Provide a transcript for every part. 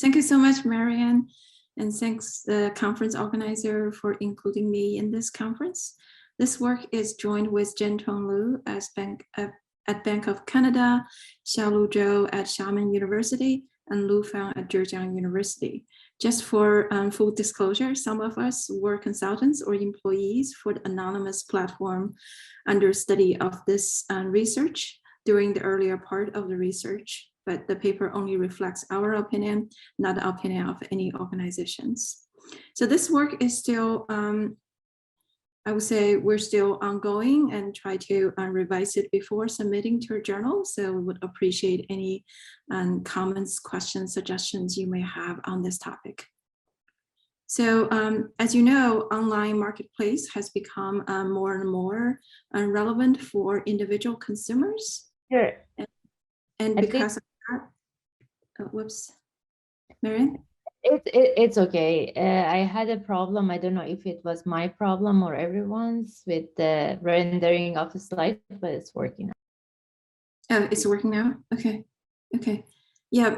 Thank you so much, Marianne. And thanks the conference organizer for including me in this conference. This work is joined with Zhentong Lu at Bank of Canada, Xiaolu Zhou at Xiamen University, and Fang at Zhejiang University. Just for full disclosure, some of us were consultants or employees for the anonymous platform under study of this research during the earlier part of the research, but the paper only reflects our opinion, not the opinion of any organizations. So this work is still, I would say we're still ongoing and try to revise it before submitting to a journal. So we would appreciate any comments, questions, suggestions you may have on this topic. So as you know, online marketplace has become more and more relevant for individual consumers. Sure. And because of that, whoops, Marianne? It's okay. I had a problem. I don't know if it was my problem or everyone's with the rendering of the slide, but it's working now. Oh, it's working now? Okay. Okay. Yeah.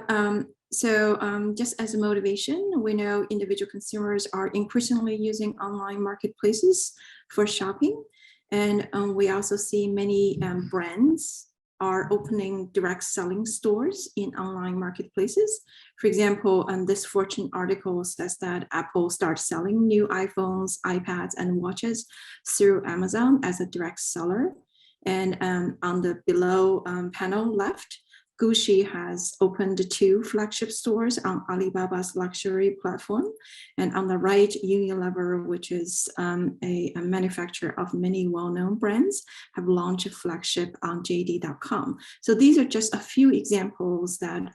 Just as a motivation, we know individual consumers are increasingly using online marketplaces for shopping. And we also see many brands are opening direct selling stores in online marketplaces. For example, this Fortune article says that Apple starts selling new iPhones, iPads, and watches through Amazon as a direct seller. And on the below panel left, Gucci has opened 2 flagship stores on Alibaba's luxury platform. And on the right, Unilever, which is a manufacturer of many well-known brands, have launched a flagship on JD.com. So these are just a few examples that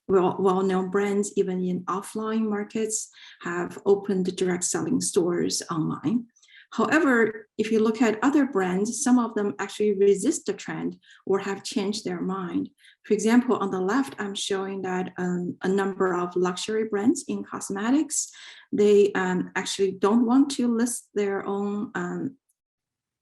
well-known brands, even in offline markets, have opened direct selling stores online. However, if you look at other brands, some of them actually resist the trend or have changed their mind. For example, on the left, I'm showing that a number of luxury brands in cosmetics, they actually don't want to list their own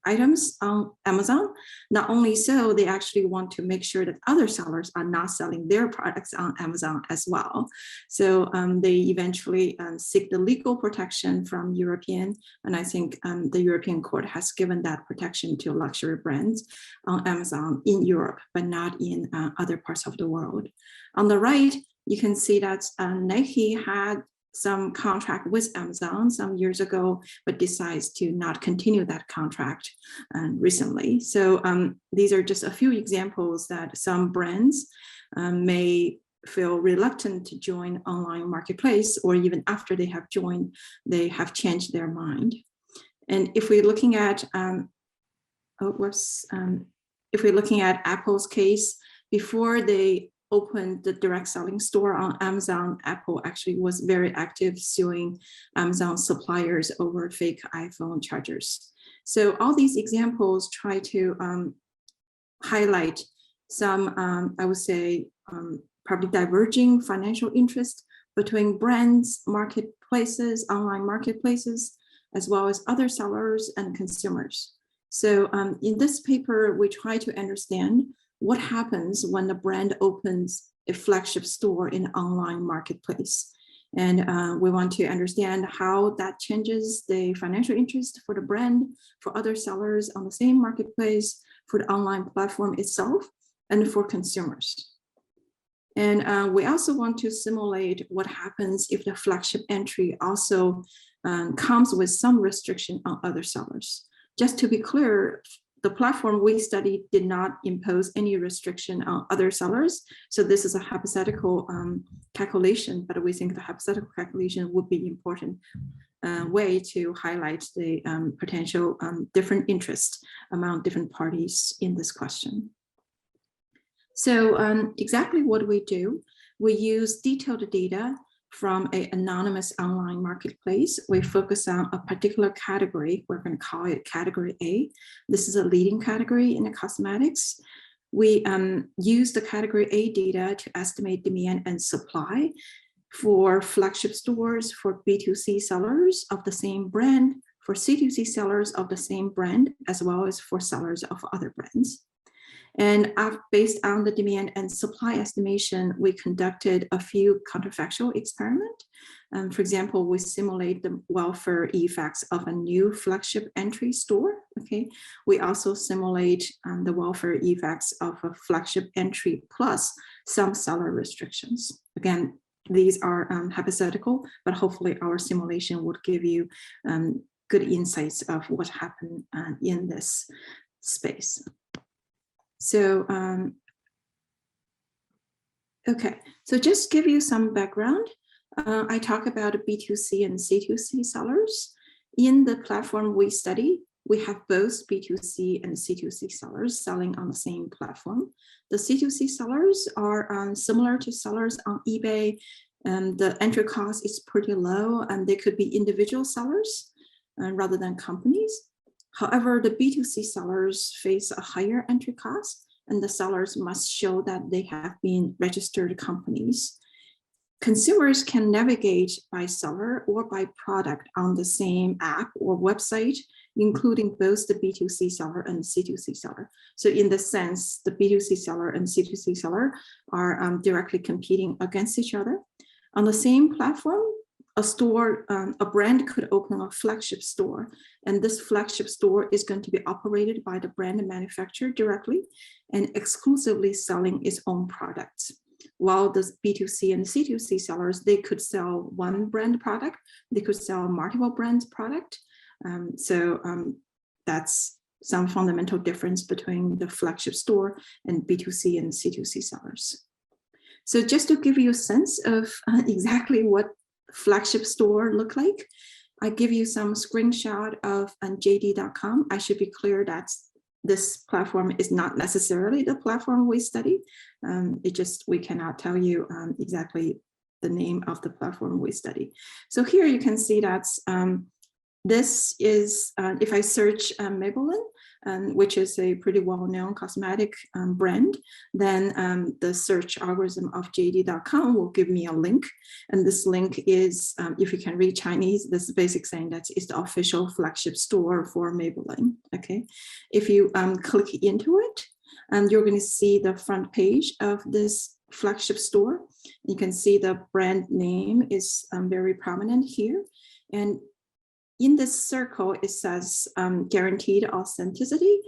items on Amazon. Not only so, they actually want to make sure that other sellers are not selling their products on Amazon as well. So they eventually seek the legal protection from European, and I think the European court has given that protection to luxury brands on Amazon in Europe, but not in other parts of the world. On the right, you can see that Nike had some contract with Amazon some years ago, but decides to not continue that contract recently. So these are just a few examples that some brands may feel reluctant to join online marketplace, or even after they have joined, they have changed their mind. And if we're looking at, if we're looking at Apple's case, before they opened the direct selling store on Amazon, Apple actually was very active suing Amazon suppliers over fake iPhone chargers. So all these examples try to highlight some, I would say, probably diverging financial interest between brands, marketplaces, online marketplaces, as well as other sellers and consumers. So in this paper, we try to understand what happens when the brand opens a flagship store in an online marketplace. And we want to understand how that changes the financial interest for the brand, for other sellers on the same marketplace, for the online platform itself, and for consumers. And we also want to simulate what happens if the flagship entry also comes with some restriction on other sellers. Just to be clear, the platform we studied did not impose any restriction on other sellers. So this is a hypothetical calculation, but we think the hypothetical calculation would be important way to highlight the potential different interests among different parties in this question. So exactly what we do, we use detailed data from an anonymous online marketplace. We focus on a particular category. We're going to call it category A. This is a leading category in the cosmetics. We use the category A data to estimate demand and supply for flagship stores, for B2C sellers of the same brand, for C2C sellers of the same brand, as well as for sellers of other brands. And based on the demand and supply estimation, we conducted a few counterfactual experiments. For example, we simulate the welfare effects of a new flagship entry store. Okay, we also simulate the welfare effects of a flagship entry plus some seller restrictions. Again, these are hypothetical, but hopefully our simulation would give you good insights of what happened in this space. So, okay, so just give you some background. I talk about B2C and C2C sellers. In the platform we study, we have both B2C and C2C sellers selling on the same platform. The C2C sellers are similar to sellers on eBay, and the entry cost is pretty low, and they could be individual sellers rather than companies. However, the B2C sellers face a higher entry cost, and the sellers must show that they have been registered companies. Consumers can navigate by seller or by product on the same app or website, including both the B2C seller and C2C seller. So in this sense, the B2C seller and C2C seller are directly competing against each other. On the same platform, a brand could open a flagship store, and this flagship store is going to be operated by the brand manufacturer directly and exclusively selling its own products. While the B2C and C2C sellers, they could sell one brand product, they could sell multiple brands product. That's some fundamental difference between the flagship store and B2C and C2C sellers. So just to give you a sense of exactly what flagship store look like, I give you some screenshot of JD.com. I should be clear that this platform is not necessarily the platform we study. We cannot tell you exactly the name of the platform we study. So here you can see that this is, if I search Maybelline, which is a pretty well-known cosmetic brand, then the search algorithm of JD.com will give me a link. And this link is, if you can read Chinese, this is basically saying that it's the official flagship store for Maybelline, okay? If you click into it, you're going to see the front page of this flagship store. You can see the brand name is very prominent here. And in this circle, it says guaranteed authenticity.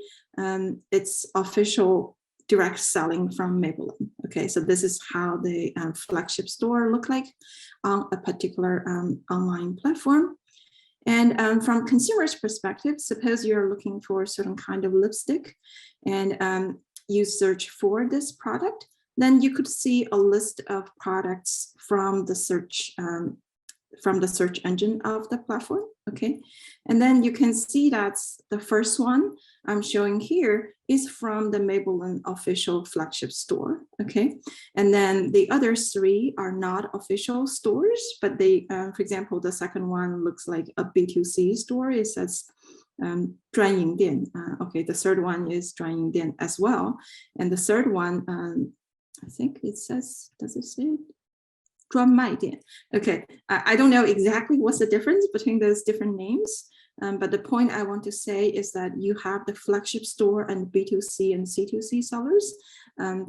It's official direct selling from Maybelline. Okay, so this is how the flagship store look like on a particular online platform. And from consumers' perspective, suppose you're looking for a certain kind of lipstick and you search for this product, then you could see a list of products from the search engine of the platform, okay? And then you can see that the first one I'm showing here is from the Maybelline official flagship store, okay? And then the other three are not official stores, but they, for example, the second one looks like a B2C store. It says 专营店. Okay, the third one is 专营店 as well. And the third one, I think it says, does it say it? 专卖店. Okay, I don't know exactly what's the difference between those different names, but the point I want to say is that you have the flagship store and B2C and C2C sellers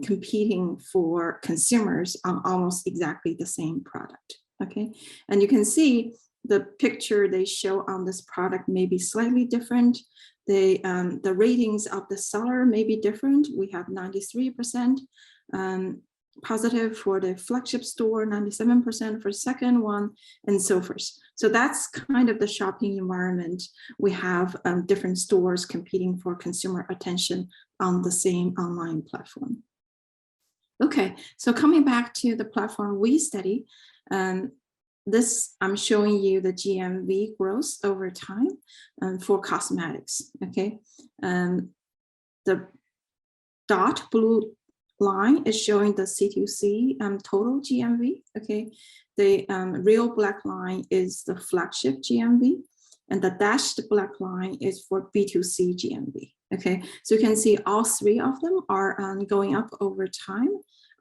competing for consumers on almost exactly the same product, okay? And you can see the picture they show on this product may be slightly different. The ratings of the seller may be different. We have 93%. Positive for the flagship store, 97% for the second one, and so forth. So that's kind of the shopping environment. We have different stores competing for consumer attention on the same online platform. Okay, so coming back to the platform we study, this I'm showing you the GMV growth over time for cosmetics, okay? The dark blue line is showing the C2C total GMV, okay? The real black line is the flagship GMV, and the dashed black line is for B2C GMV, okay? So you can see all three of them are going up over time.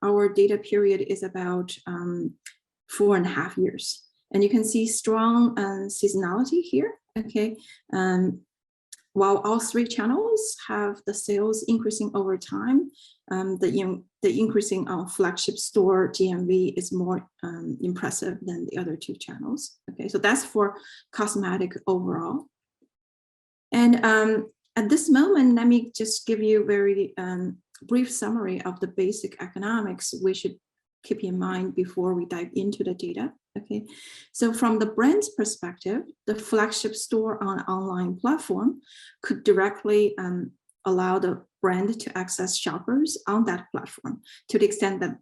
Our data period is about 4.5 years. And you can see strong seasonality here, okay? while all three channels have the sales increasing over time, the increasing on Flagship Store GMV is more impressive than the other two channels. Okay, so that's for cosmetic overall. And at this moment, let me just give you a very brief summary of the basic economics we should keep in mind before we dive into the data. Okay, so from the brand's perspective, the Flagship Store on online platform could directly allow the brand to access shoppers on that platform to the extent that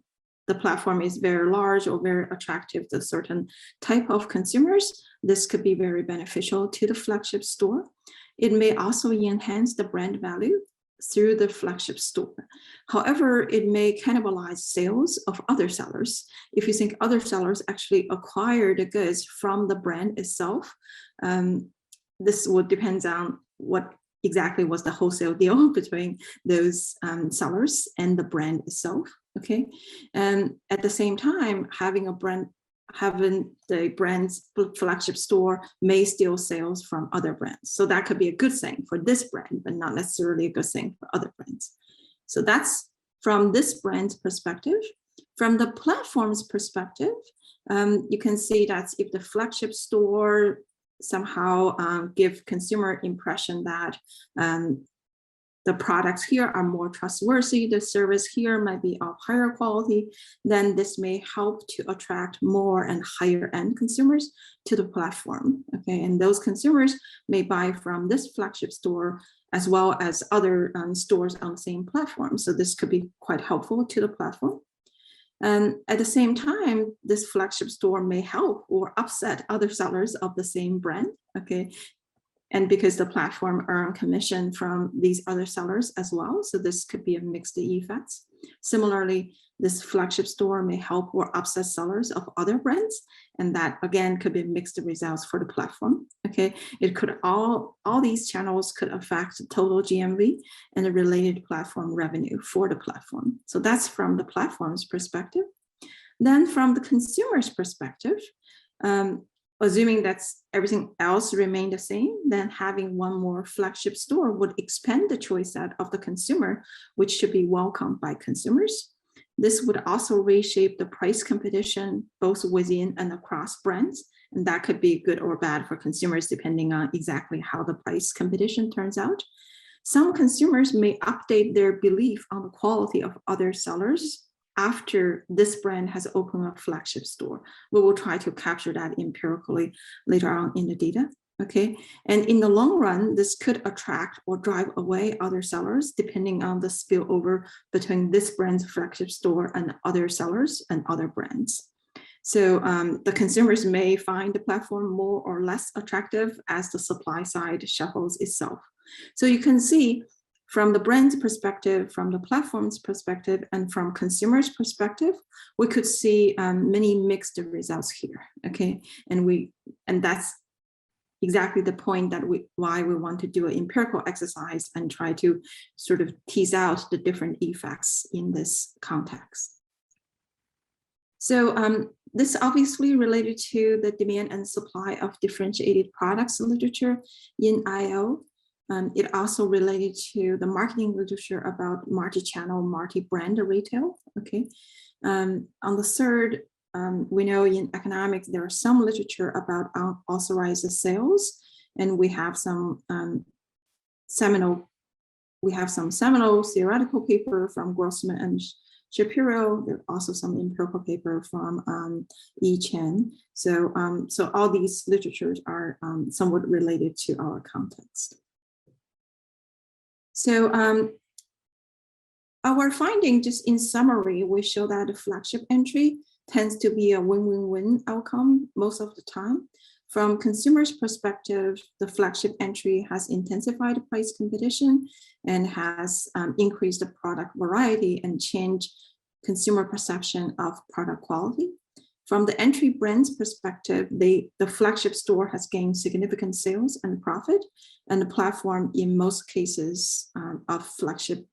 the platform is very large or very attractive to certain type of consumers. This could be very beneficial to the Flagship Store. It may also enhance the brand value through the Flagship Store. However, it may cannibalize sales of other sellers. If you think other sellers actually acquire the goods from the brand itself, this would depend on what exactly was the wholesale deal between those sellers and the brand itself. Okay, and at the same time, having the brand's Flagship Store may steal sales from other brands. So that could be a good thing for this brand, but not necessarily a good thing for other brands. So that's from this brand's perspective. From the platform's perspective, you can see that if the Flagship Store somehow give consumer impression that the products here are more trustworthy, the service here might be of higher quality, then this may help to attract more and higher end consumers to the platform. Okay, and those consumers may buy from this Flagship Store as well as other stores on the same platform. So this could be quite helpful to the platform. And at the same time, this Flagship Store may help or upset other sellers of the same brand. Okay, and because the platform earn commission from these other sellers as well. So this could be a mixed effect. Similarly, this Flagship Store may help or upset sellers of other brands. And that again could be mixed results for the platform. Okay, it could all these channels could affect the total GMV and the related platform revenue for the platform. So that's from the platform's perspective. Then from the consumer's perspective, assuming that everything else remained the same, then having one more Flagship Store would expand the choice set of the consumer, which should be welcomed by consumers. This would also reshape the price competition, both within and across brands. And that could be good or bad for consumers, depending on exactly how the price competition turns out. Some consumers may update their belief on the quality of other sellers after this brand has opened a Flagship Store. We will try to capture that empirically later on in the data. Okay, and in the long run, this could attract or drive away other sellers depending on the spillover between this brand's Flagship Store and other sellers and other brands. So the consumers may find the platform more or less attractive as the supply side shuffles itself. So you can see from the brand's perspective, from the platform's perspective, and from consumers' perspective, we could see many mixed results here. Okay, and that's exactly the point that why we want to do an empirical exercise and try to sort of tease out the different effects in this context. So this obviously related to the demand and supply of differentiated products literature in IO. It also related to the marketing literature about multi-channel, multi-brand retail. Okay, on the third, we know in economics there are some literature about unauthorized sales, and we have some seminal theoretical paper from Grossman and Shapiro. There are also some empirical paper from E. Chen. So all these literatures are somewhat related to our context. So our finding, just in summary, we show that the flagship entry tends to be a win-win-win outcome most of the time. From consumers' perspective, the flagship entry has intensified price competition and has increased the product variety and changed consumer perception of product quality. From the entry brand's perspective, the flagship store has gained significant sales and profit, and the platform, in most cases of flagship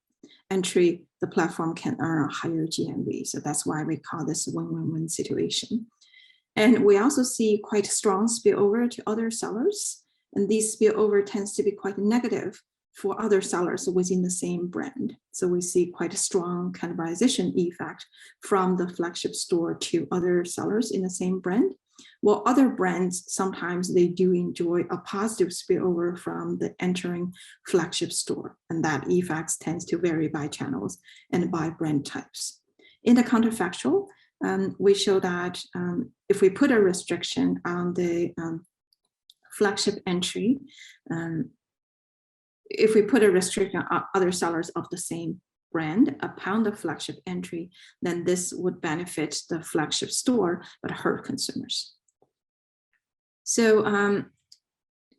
entry, the platform can earn a higher GMV. So that's why we call this a win-win-win situation. And we also see quite strong spillover to other sellers. And these spillover tends to be quite negative for other sellers within the same brand. So we see quite a strong cannibalization effect from the flagship store to other sellers in the same brand. While other brands, sometimes they do enjoy a positive spillover from the entering flagship store. And that effect tends to vary by channels and by brand types. In the counterfactual, we show that if we put a restriction on the flagship entry, if we put a restriction on other sellers of the same brand upon the flagship entry, then this would benefit the flagship store, but hurt consumers. So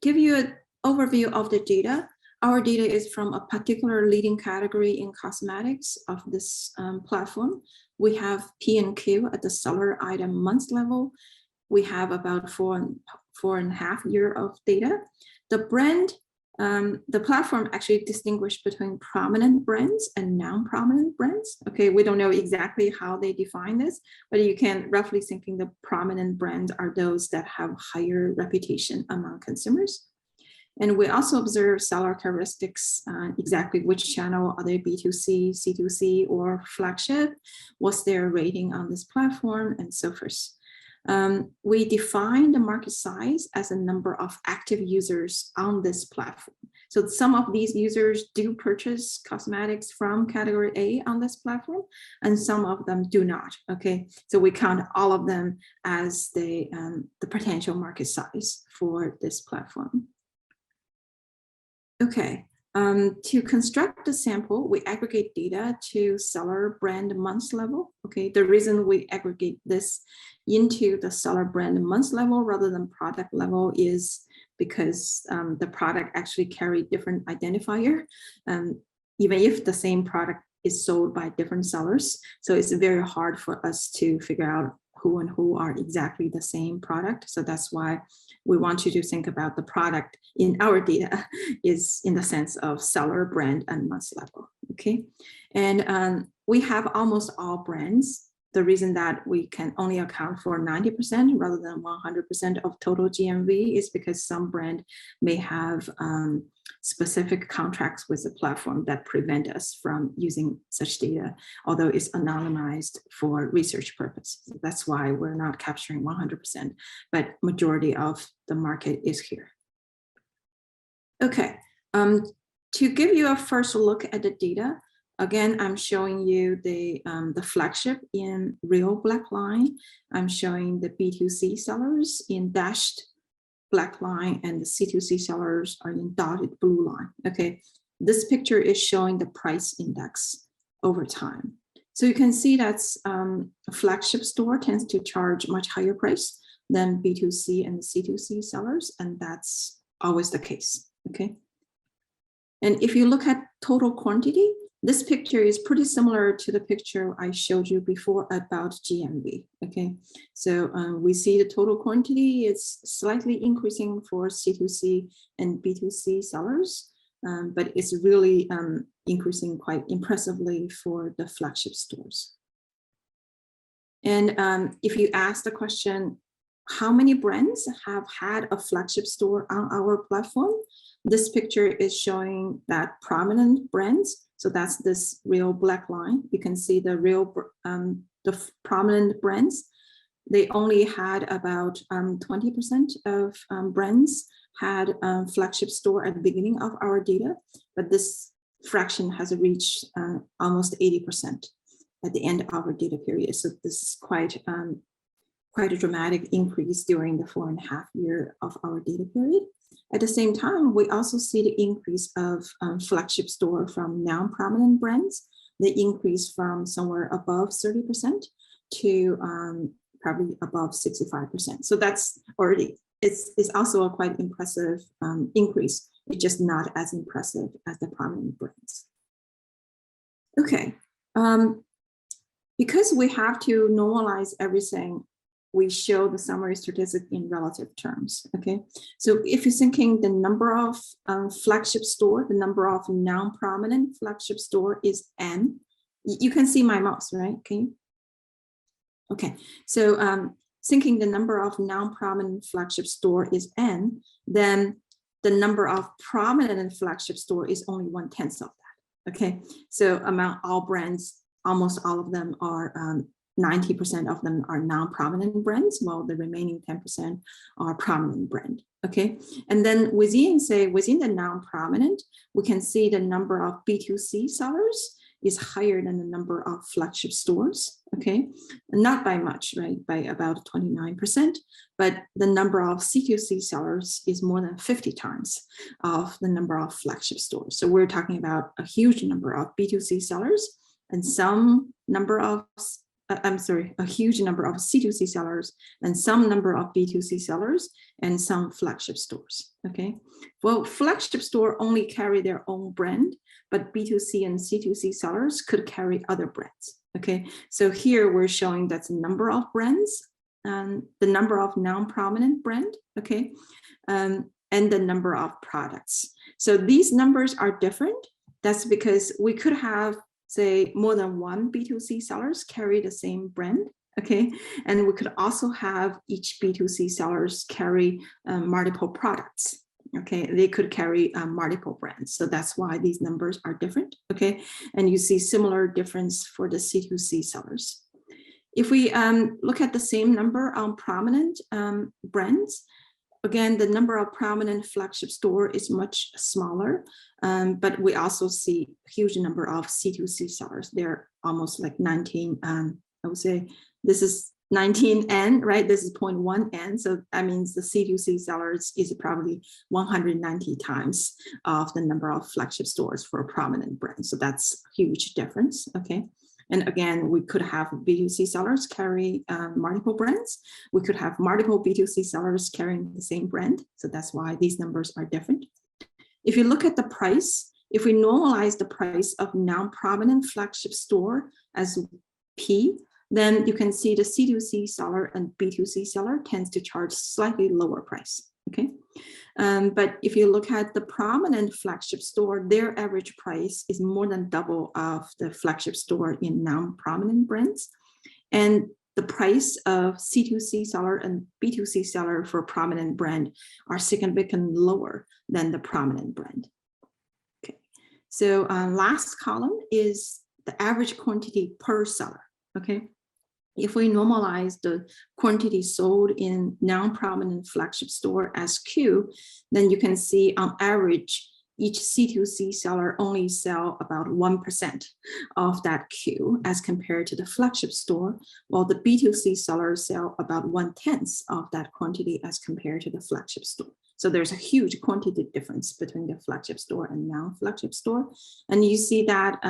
give you an overview of the data. Our data is from a particular leading category in cosmetics of this platform. We have P&Q at the seller item month level. We have about four and a half years of data. The brand, the platform actually distinguished between prominent brands and non-prominent brands. Okay, we don't know exactly how they define this, but you can roughly thinking the prominent brands are those that have higher reputation among consumers. And we also observe seller characteristics, exactly which channel, are they B2C, C2C, or flagship, what's their rating on this platform, and so forth. We define the market size as a number of active users on this platform. So some of these users do purchase cosmetics from category A on this platform, and some of them do not, okay? So we count all of them as the potential market size for this platform. Okay, to construct the sample, we aggregate data to seller brand month level. Okay, the reason we aggregate this into the seller brand month level rather than product level is because the product actually carry different identifier, even if the same product is sold by different sellers. So it's very hard for us to figure out who and who are exactly the same product. So that's why we want you to think about the product in our data is in the sense of seller, brand, and month level, okay? And we have almost all brands. The reason that we can only account for 90% rather than 100% of total GMV is because some brand may have specific contracts with the platform that prevent us from using such data, although it's anonymized for research purposes. That's why we're not capturing 100%, but majority of the market is here. Okay, to give you a first look at the data, again, I'm showing you the flagship in real black line. I'm showing the B2C sellers in dashed black line, and the C2C sellers are in dotted blue line. Okay, this picture is showing the price index over time. So you can see that a flagship store tends to charge much higher price than B2C and C2C sellers, and that's always the case. Okay, and if you look at total quantity, this picture is pretty similar to the picture I showed you before about GMV, okay? So we see the total quantity is slightly increasing for C2C and B2C sellers, but it's really increasing quite impressively for the flagship stores. And if you ask the question, how many brands have had a flagship store on our platform? This picture is showing that prominent brands, so that's this real black line. You can see the real, the prominent brands. They only had about 20% of brands had a flagship store at the beginning of our data, but this fraction has reached almost 80% at the end of our data period. So this is quite a dramatic increase during the 4.5 years of our data period. At the same time, we also see the increase of flagship store from non-prominent brands. They increase from somewhere above 30% to probably above 65%. So that's already, it's also a quite impressive increase. It's just not as impressive as the prominent brands. Okay, because we have to normalize everything, we show the summary statistic in relative terms, okay? So if you're thinking the number of flagship store, the number of non-prominent flagship store is N. You can see my mouse, right? Can you? Okay, so thinking the number of non-prominent flagship store is N, then the number of prominent in flagship store is only 1/10 of that. Okay, so among all brands, almost all of them are 90% of them are non-prominent brands, while the remaining 10% are prominent brand. Okay, and then within the non-prominent, we can see the number of B2C sellers is higher than the number of flagship stores. Okay, not by much, right? By about 29%, but the number of C2C sellers is more than 50 times of the number of flagship stores. So we're talking about a huge number of B2C sellers and some number of a huge number of C2C sellers and some number of B2C sellers and some flagship stores. Okay, well, flagship store only carry their own brand, but B2C and C2C sellers could carry other brands. Okay, so here we're showing that's the number of brands and the number of non-prominent brand. Okay, and the number of products. So these numbers are different. That's because we could have, say, more than one B2C sellers carry the same brand, okay? And we could also have each B2C sellers carry multiple products, okay? They could carry multiple brands. So that's why these numbers are different, okay? And you see similar difference for the C2C sellers. If we look at the same number on prominent brands, again, the number of prominent flagship store is much smaller, but we also see a huge number of C2C sellers. They're almost like 19, I would say this is 19N, right? This is 0.1N. So that means the C2C sellers is probably 190 times of the number of flagship stores for a prominent brand. So that's a huge difference, okay? And again, we could have B2C sellers carry multiple brands. We could have multiple B2C sellers carrying the same brand. So that's why these numbers are different. If you look at the price, if we normalize the price of non-prominent flagship store as P, then you can see the C2C seller and B2C seller tends to charge slightly lower price, okay? But if you look at the prominent flagship store, their average price is more than double of the flagship store in non-prominent brands. And the price of C2C seller and B2C seller for prominent brand are significantly lower than the prominent brand. Okay, so last column is the average quantity per seller, okay? If we normalize the quantity sold in non-prominent flagship store as Q, then you can see on average, each C2C seller only sell about 1% of that Q as compared to the flagship store, while the B2C sellers sell about 1/10 of that quantity as compared to the flagship store. So there's a huge quantity difference between the flagship store and non-flagship store. And you see that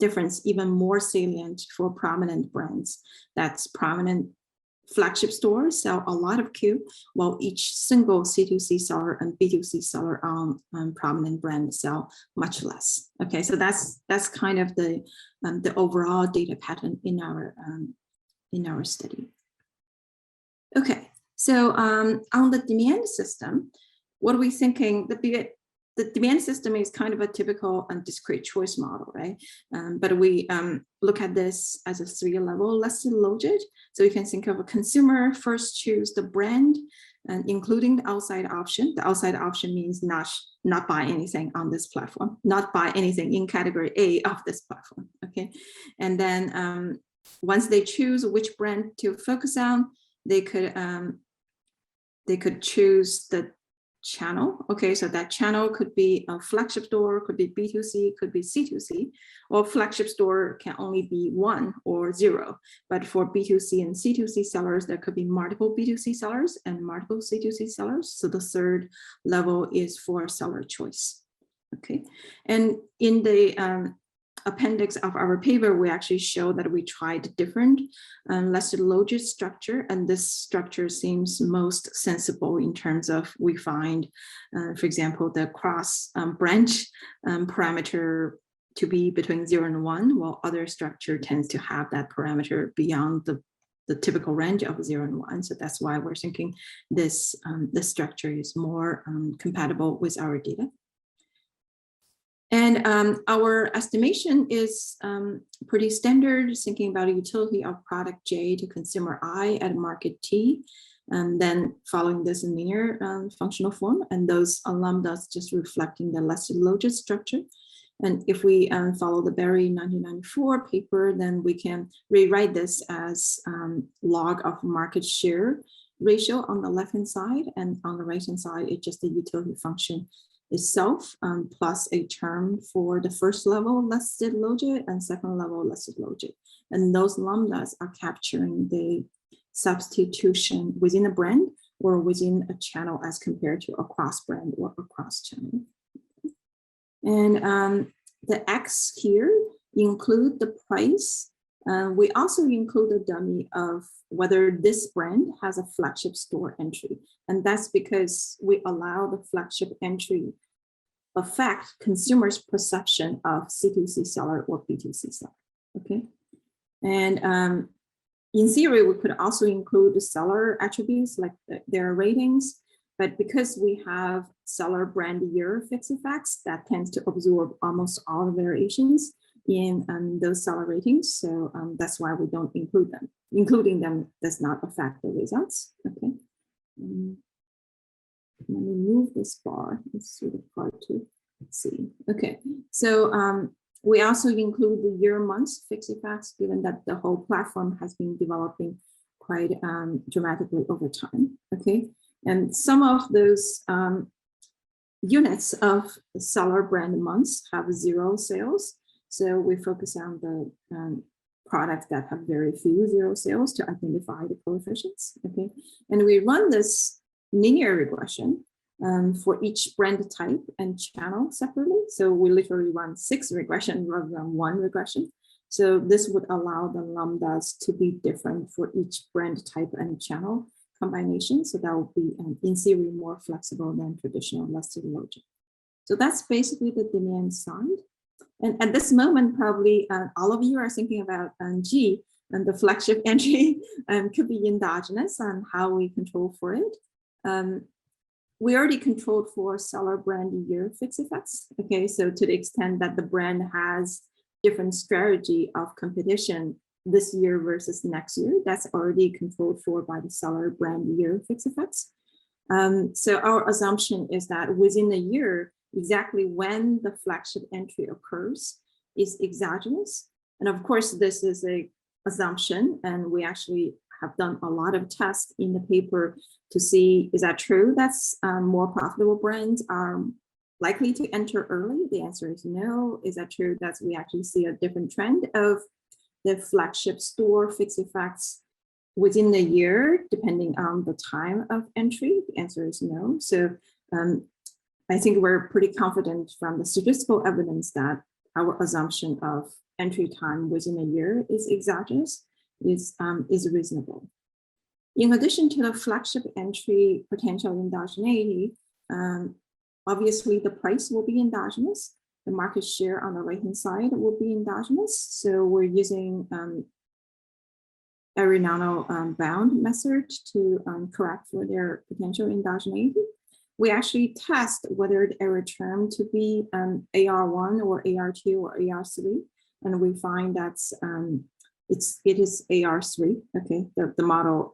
difference even more salient for prominent brands. That's prominent flagship stores sell a lot of Q, while each single C2C seller and B2C seller on prominent brand sell much less. Okay, so that's kind of the overall data pattern in our study. Okay, so on the demand system, what are we thinking? The demand system is kind of a typical and discrete choice model, right? But we look at this as a 3-level lesson logic. So you can think of a consumer first choose the brand, and including the outside option. The outside option means not buy anything on this platform, not buy anything in category A of this platform, okay? And then once they choose which brand to focus on, they could choose the channel. Okay, so that channel could be a flagship store, could be B2C, could be C2C, or flagship store can only be 1 or 0. But for B2C and C2C sellers, there could be multiple B2C sellers and multiple C2C sellers. So the 3rd level is for seller choice. Okay, and in the appendix of our paper, we actually show that we tried different lesson logic structure, and this structure seems most sensible in terms of we find, for example, the cross branch parameter to be between 0 and 1, while other structure tends to have that parameter beyond the typical range of 0 and 1. So that's why we're thinking this structure is more compatible with our data. And our estimation is pretty standard, thinking about a utility of product J to consumer I at market T. and then following this linear functional form, and those are lambdas just reflecting the nested logit structure. And if we follow the Berry 1994 paper, then we can rewrite this as log of market share ratio on the left-hand side, and on the right-hand side, it's just the utility function itself, plus a term for the first level nested logit and second level nested logit. And those lambdas are capturing the substitution within a brand or within a channel as compared to across brand or across channel. And the X here include the price. We also include a dummy of whether this brand has a flagship store entry. And that's because we allow the flagship entry affect consumers' perception of C2C seller or B2C seller, okay? And in theory, we could also include the seller attributes like their ratings, but because we have seller brand year fixed effects, that tends to absorb almost all the variations in those seller ratings. So that's why we don't include them. Including them does not affect the results, okay? Let me move this bar. It's sort of hard to see. Okay, so we also include the year months fixed effects, given that the whole platform has been developing quite dramatically over time. Okay, and some of those units of seller brand months have 0 sales. So we focus on the products that have very few 0 sales to identify the coefficients. Okay, and we run this linear regression for each brand type and channel separately. So we literally run 6 regressions rather than 1 regression. So this would allow the lambdas to be different for each brand type and channel combination. So that would be in theory more flexible than traditional nested logit. So that's basically the demand side. And at this moment, probably all of you are thinking about G, and the flagship entry could be endogenous and how we control for it. We already controlled for seller brand year fixed effects. Okay, so to the extent that the brand has different strategy of competition this year versus next year, that's already controlled for by the seller brand year fixed effects. So our assumption is that within a year, exactly when the flagship entry occurs is exogenous. And of course, this is an assumption, and we actually have done a lot of tests in the paper to see, is that true? That's more profitable brands are likely to enter early. The answer is no. Is that true? That's we actually see a different trend of the flagship store fixed effects within the year, depending on the time of entry. The answer is no. So I think we're pretty confident from the statistical evidence that our assumption of entry time within a year is exogenous, is reasonable. In addition to the flagship entry potential endogeneity, obviously the price will be endogenous. The market share on the right-hand side will be endogenous. So we're using Arenano bound method to correct for their potential endogeneity. We actually test whether the error term to be AR1 or AR2 or AR3, and we find that's it is AR3. Okay, the model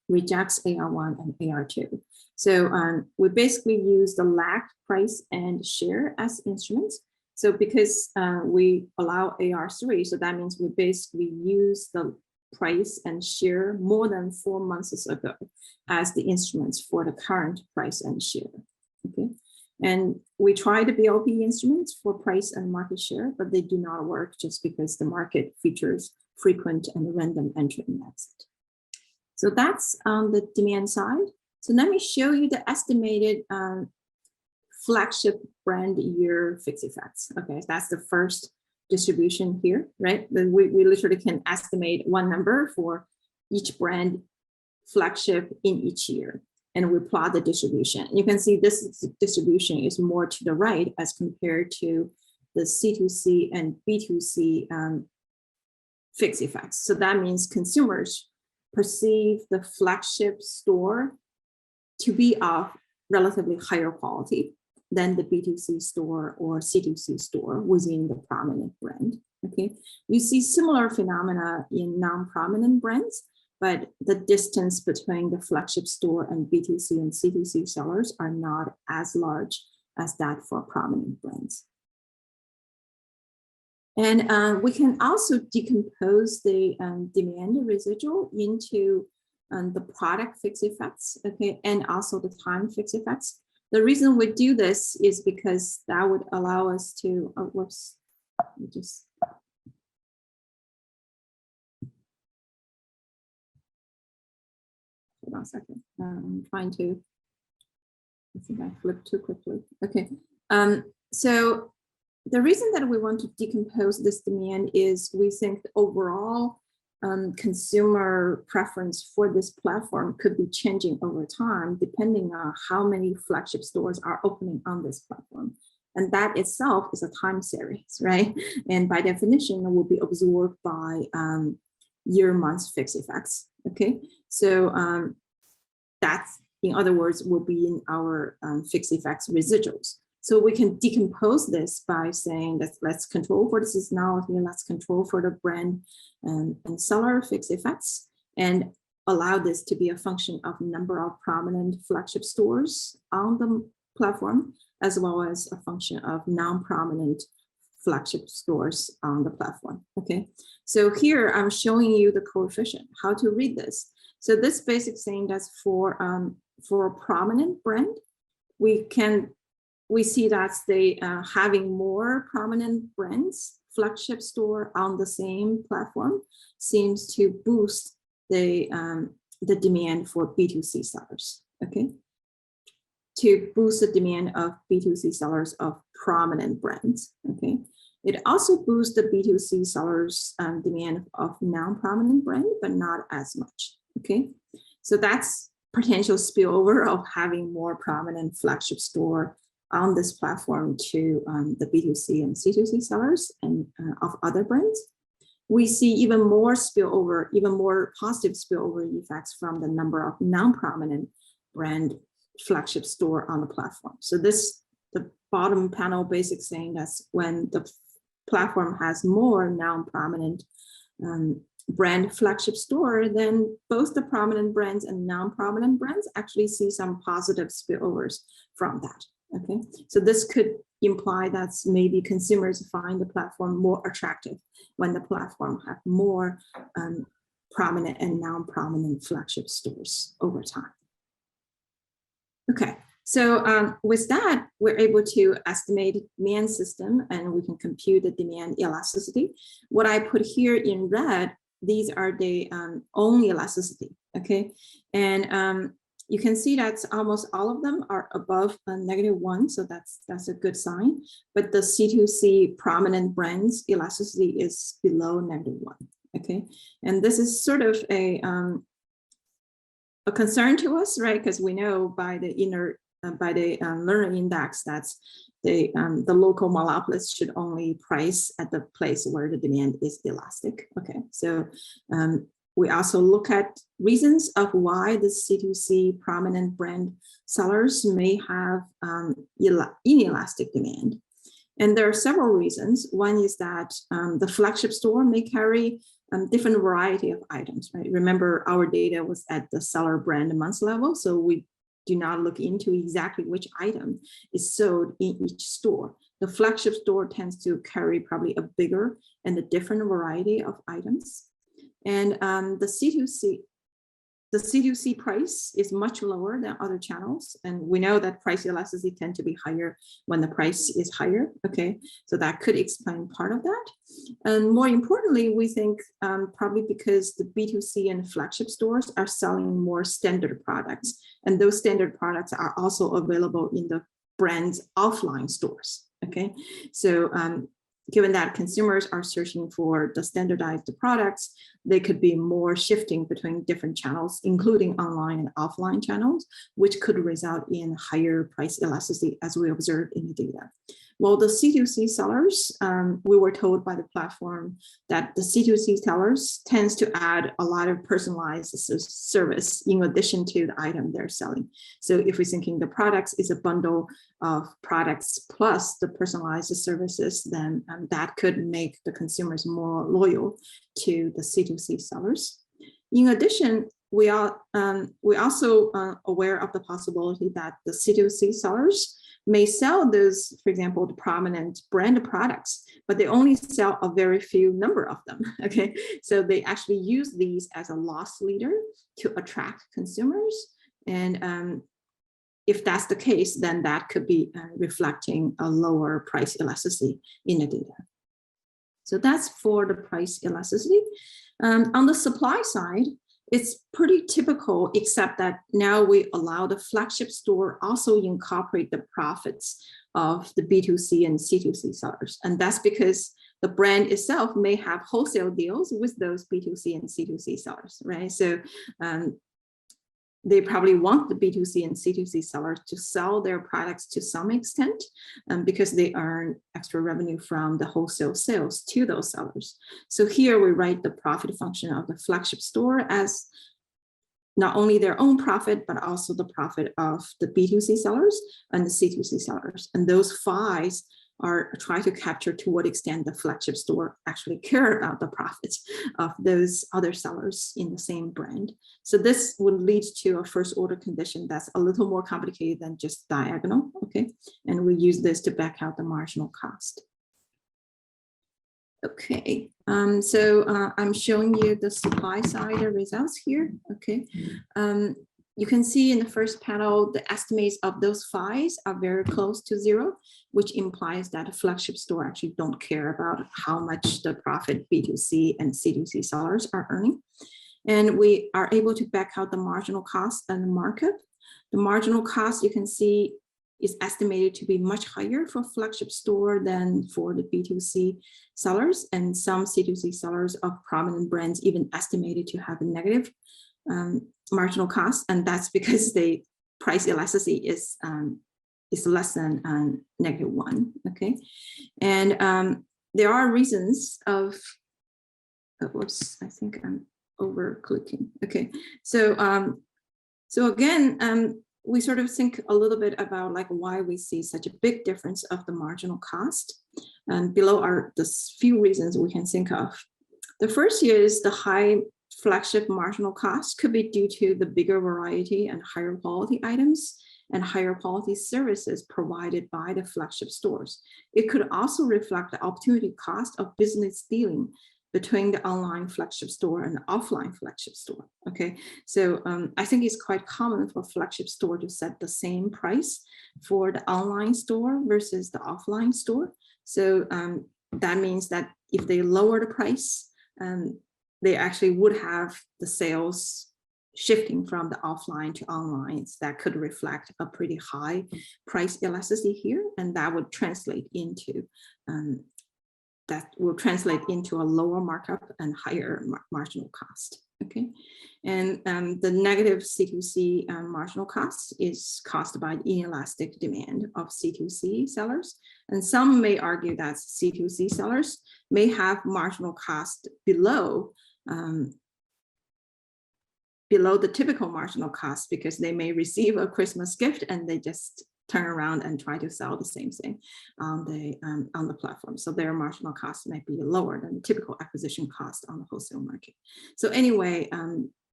rejects AR1 and AR2. So we basically use the lag, price, and share as instruments. So because we allow AR3, so that means we basically use the price and share more than 4 months ago as the instruments for the current price and share. Okay, and we try the BLP instruments for price and market share, but they do not work just because the market features frequent and random entry and exit. So that's on the demand side. So let me show you the estimated flagship brand year fixed effects. Okay, that's the first distribution here, right? We literally can estimate one number for each brand flagship in each year, and we plot the distribution. You can see this distribution is more to the right as compared to the C2C and B2C fixed effects. So that means consumers perceive the flagship store to be of relatively higher quality than the B2C store or C2C store within the prominent brand. Okay, you see similar phenomena in non-prominent brands, but the distance between the flagship store and B2C and C2C sellers are not as large as that for prominent brands. And we can also decompose the demand residual into the product fixed effects, okay, and also the time fixed effects. The reason we do this is because that would allow us to, whoops, let me just. Hold on a second, I'm trying to, I think I flipped too quickly. Okay, so the reason that we want to decompose this demand is we think the overall consumer preference for this platform could be changing over time, depending on how many flagship stores are opening on this platform. And that itself is a time series, right? And by definition, it will be absorbed by year-month fixed effects, okay? So that's, in other words, will be in our fixed effects residuals. So we can decompose this by saying that let's control for the seasonality, let's control for the brand and seller fixed effects, and allow this to be a function of number of prominent flagship stores on the platform, as well as a function of non-prominent flagship stores on the platform, okay? So here I'm showing you the coefficient, how to read this. So this basic saying that's for a prominent brand, we see that they having more prominent brands, flagship store on the same platform seems to boost the demand for B2C sellers, okay? To boost the demand of B2C sellers of prominent brands, okay? It also boosts the B2C sellers demand of non-prominent brand, but not as much, okay? So that's potential spillover of having more prominent flagship store on this platform to the B2C and C2C sellers and of other brands. We see even more spillover, even more positive spillover effects from the number of non-prominent brand flagship store on the platform. So this, the bottom panel basic saying that's when the platform has more non-prominent brand flagship store, then both the prominent brands and non-prominent brands actually see some positive spillovers from that. Okay, so this could imply that maybe consumers find the platform more attractive when the platform have more prominent and non-prominent flagship stores over time. Okay, so with that, we're able to estimate demand system and we can compute the demand elasticity. What I put here in red, these are the own elasticity, okay? And you can see that almost all of them are above -1, so that's a good sign. But the C2C prominent brands elasticity is below -1. Okay, and this is sort of a concern to us, right? Because we know by the learner index that's the local monopolist should only price at the place where the demand is elastic. Okay, so we also look at reasons of why the C2C prominent brand sellers may have inelastic demand. And there are several reasons. One is that the flagship store may carry different variety of items, right? Remember, our data was at the seller brand month level, so we do not look into exactly which item is sold in each store. The flagship store tends to carry probably a bigger and a different variety of items. And the C2C price is much lower than other channels. And we know that price elasticity tend to be higher when the price is higher. Okay, so that could explain part of that. And more importantly, we think probably because the B2C and flagship stores are selling more standard products. And those standard products are also available in the brand's offline stores. Okay, so given that consumers are searching for the standardized products, they could be more shifting between different channels, including online and offline channels, which could result in higher price elasticity as we observed in the data. Well, the C2C sellers, we were told by the platform that the C2C sellers tends to add a lot of personalized service in addition to the item they're selling. So if we're thinking the products is a bundle of products plus the personalized services, then that could make the consumers more loyal to the C2C sellers. In addition, we also aware of the possibility that the C2C sellers may sell those, for example, the prominent brand products, but they only sell a very few number of them, okay? So they actually use these as a loss leader to attract consumers. And if that's the case, then that could be reflecting a lower price elasticity in the data. So that's for the price elasticity. On the supply side, it's pretty typical, except that now we allow the flagship store also incorporate the profits of the B2C and C2C sellers. And that's because the brand itself may have wholesale deals with those B2C and C2C sellers, right? So they probably want the B2C and C2C sellers to sell their products to some extent because they earn extra revenue from the wholesale sales to those sellers. So here we write the profit function of the flagship store as not only their own profit, but also the profit of the B2C sellers and the C2C sellers. And those phi's are trying to capture to what extent the flagship store actually care about the profits of those other sellers in the same brand. So this would lead to a first order condition that's a little more complicated than just diagonal, okay? And we use this to back out the marginal cost. Okay, so I'm showing you the supply side results here, okay? You can see in the first panel, the estimates of those phi's are very close to zero, which implies that a flagship store actually don't care about how much the profit B2C and C2C sellers are earning. And we are able to back out the marginal cost and the markup. The marginal cost you can see is estimated to be much higher for flagship store than for the B2C sellers, and some C2C sellers of prominent brands even estimated to have a negative marginal cost, and that's because the price elasticity is less than -1. Okay, and there are reasons of. Whoops, I think I'm over clicking. Okay, so so again, we sort of think a little bit about like why we see such a big difference of the marginal cost. And below are the few reasons we can think of. The first is the high flagship marginal cost could be due to the bigger variety and higher quality items and higher quality services provided by the flagship stores. It could also reflect the opportunity cost of business dealing between the online flagship store and the offline flagship store, okay? So I think it's quite common for flagship store to set the same price for the online store versus the offline store. So that means that if they lower the price, they actually would have the sales shifting from the offline to online. So that could reflect a pretty high price elasticity here, and that would translate into a lower markup and higher marginal cost. Okay, and the negative C2C marginal cost is caused by inelastic demand of C2C sellers, and some may argue that C2C sellers may have marginal cost below the typical marginal cost because they may receive a Christmas gift and they just turn around and try to sell the same thing on the platform. So their marginal cost might be lower than the typical acquisition cost on the wholesale market. So anyway,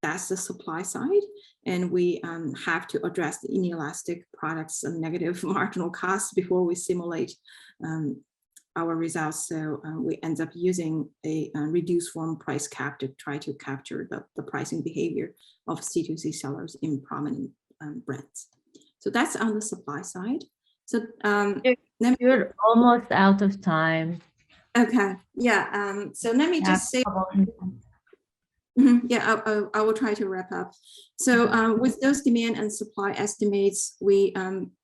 that's the supply side. And we have to address the inelastic products and negative marginal costs before we simulate our results. So we end up using a reduced form price cap to try to capture the pricing behavior of C2C sellers in prominent brands. So that's on the supply side. So you're almost out of time. Okay, yeah. So let me just say, yeah, I will try to wrap up. So with those demand and supply estimates, we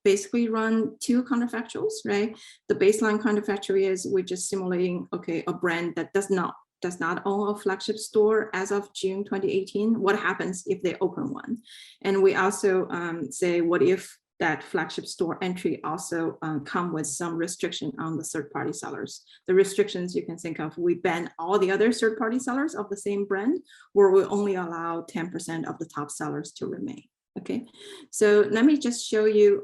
basically run two counterfactuals, right? The baseline counterfactual is we're just simulating, okay, a brand that does not own a flagship store as of June 2018. What happens if they open one? And we also say, what if that flagship store entry also come with some restriction on the third-party sellers? The restrictions you can think of, we ban all the other third-party sellers of the same brand, where we only allow 10% of the top sellers to remain, okay? So let me just show you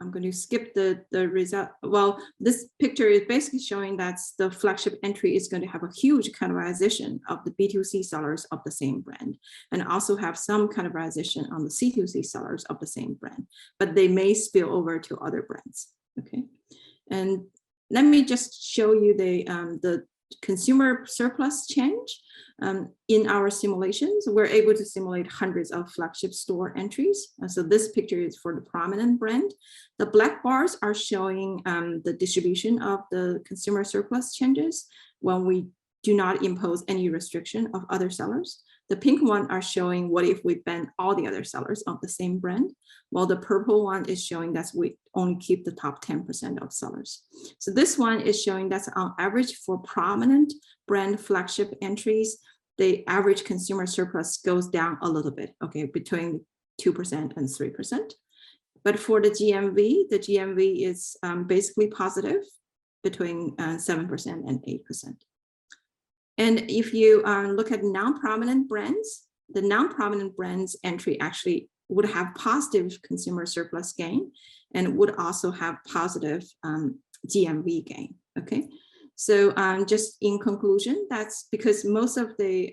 I'm going to skip the result. Well, this picture is basically showing that the flagship entry is going to have a huge cannibalization of the B2C sellers of the same brand, and also have some cannibalization on the C2C sellers of the same brand, but they may spill over to other brands. Okay, and let me just show you the consumer surplus change. In our simulations, we're able to simulate hundreds of flagship store entries. So this picture is for the prominent brand. The black bars are showing the distribution of the consumer surplus changes when we do not impose any restriction of other sellers. The pink one are showing what if we ban all the other sellers of the same brand, while the purple one is showing that we only keep the top 10% of sellers. So this one is showing that on average for prominent brand flagship entries, the average consumer surplus goes down a little bit, okay, between 2% and 3%. But for the GMV is basically positive between 7% and 8%. And if you look at non-prominent brands, the non-prominent brands entry actually would have positive consumer surplus gain and would also have positive GMV gain, okay? So just in conclusion, that's because most of the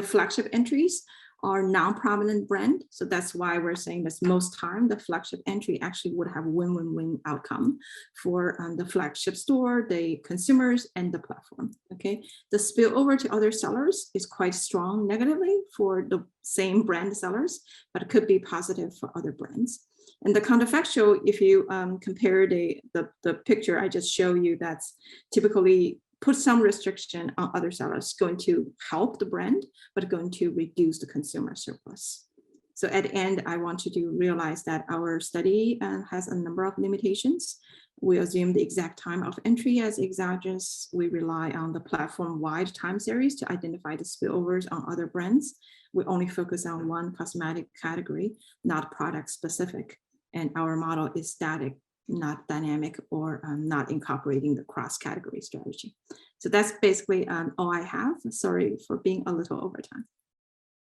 flagship entries are non-prominent brand. So that's why we're saying that most time the flagship entry actually would have win-win-win outcome for the flagship store, the consumers, and the platform, okay? The spillover to other sellers is quite strong negatively for the same brand sellers, but it could be positive for other brands. And the counterfactual, if you compare the picture I just showed you, that's typically put some restriction on other sellers, going to help the brand, but going to reduce the consumer surplus. So at the end, I want you to realize that our study has a number of limitations. We assume the exact time of entry as exogenous. We rely on the platform-wide time series to identify the spillovers on other brands. We only focus on one cosmetic category, not product specific. And our model is static, not dynamic, or not incorporating the cross-category strategy. So that's basically all I have. Sorry for being a little over time.